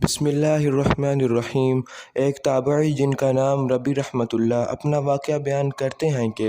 بسم اللہ الرحمن الرحیم۔ ایک تابعی جن کا نام ربی رحمۃ اللہ اپنا واقعہ بیان کرتے ہیں کہ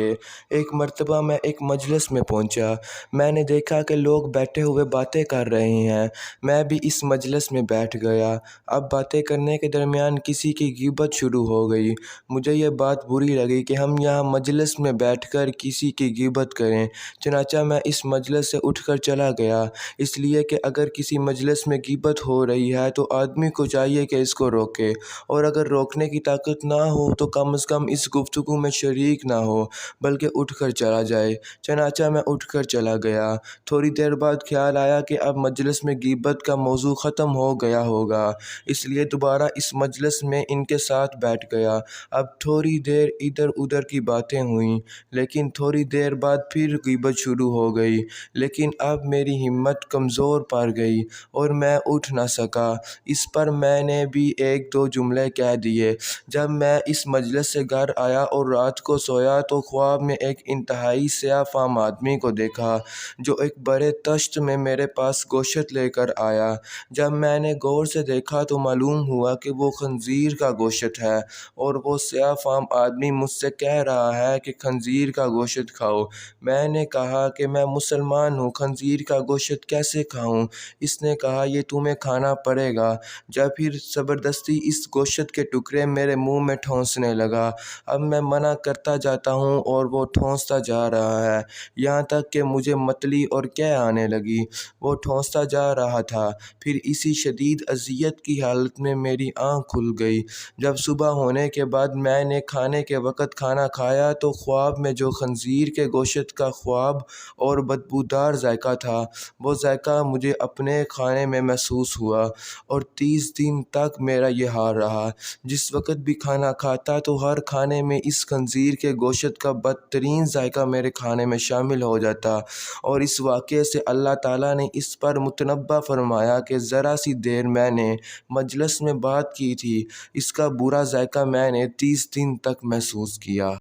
ایک مرتبہ میں ایک مجلس میں پہنچا۔ میں نے دیکھا کہ لوگ بیٹھے ہوئے باتیں کر رہے ہیں۔ میں بھی اس مجلس میں بیٹھ گیا۔ اب باتیں کرنے کے درمیان کسی کی غیبت شروع ہو گئی۔ مجھے یہ بات بری لگی کہ ہم یہاں مجلس میں بیٹھ کر کسی کی غیبت کریں، چنانچہ میں اس مجلس سے اٹھ کر چلا گیا، اس لیے کہ اگر کسی مجلس میں غیبت ہو رہی ہے تو آدمی کو چاہیے کہ اس کو روکے، اور اگر روکنے کی طاقت نہ ہو تو کم از کم اس گفتگو میں شریک نہ ہو بلکہ اٹھ کر چلا جائے۔ چنانچہ میں اٹھ کر چلا گیا۔ تھوڑی دیر بعد خیال آیا کہ اب مجلس میں غیبت کا موضوع ختم ہو گیا ہوگا، اس لیے دوبارہ اس مجلس میں ان کے ساتھ بیٹھ گیا۔ اب تھوڑی دیر ادھر ادھر کی باتیں ہوئیں، لیکن تھوڑی دیر بعد پھر غیبت شروع ہو گئی، لیکن اب میری ہمت کمزور پڑ گئی اور میں اٹھ نہ سکا۔ اس پر میں نے بھی ایک دو جملے کہہ دیے۔ جب میں اس مجلس سے گھر آیا اور رات کو سویا تو خواب میں ایک انتہائی سیاہ فام آدمی کو دیکھا جو ایک بڑے طشت میں میرے پاس گوشت لے کر آیا۔ جب میں نے غور سے دیکھا تو معلوم ہوا کہ وہ خنزیر کا گوشت ہے، اور وہ سیاہ فام آدمی مجھ سے کہہ رہا ہے کہ خنزیر کا گوشت کھاؤ۔ میں نے کہا کہ میں مسلمان ہوں، خنزیر کا گوشت کیسے کھاؤں؟ اس نے کہا یہ تمہیں کھانا پڑے گا۔ جب پھر زبردستی اس گوشت کے ٹکڑے میرے منہ میں ٹھونسنے لگا۔ اب میں منع کرتا جاتا ہوں اور وہ ٹھونستا جا رہا ہے، یہاں تک کہ مجھے متلی اور قے آنے لگی۔ وہ ٹھونستا جا رہا تھا۔ پھر اسی شدید اذیت کی حالت میں میری آنکھ کھل گئی۔ جب صبح ہونے کے بعد میں نے کھانے کے وقت کھانا کھایا تو خواب میں جو خنزیر کے گوشت کا خواب اور بدبودار ذائقہ تھا، وہ ذائقہ مجھے اپنے کھانے میں محسوس ہوا، اور 30 دن تک میرا یہ حال رہا۔ جس وقت بھی کھانا کھاتا تو ہر کھانے میں اس خنزیر کے گوشت کا بدترین ذائقہ میرے کھانے میں شامل ہو جاتا، اور اس واقعے سے اللہ تعالیٰ نے اس پر متنبہ فرمایا کہ ذرا سی دیر میں نے مجلس میں بات کی تھی، اس کا برا ذائقہ میں نے 30 دن تک محسوس کیا۔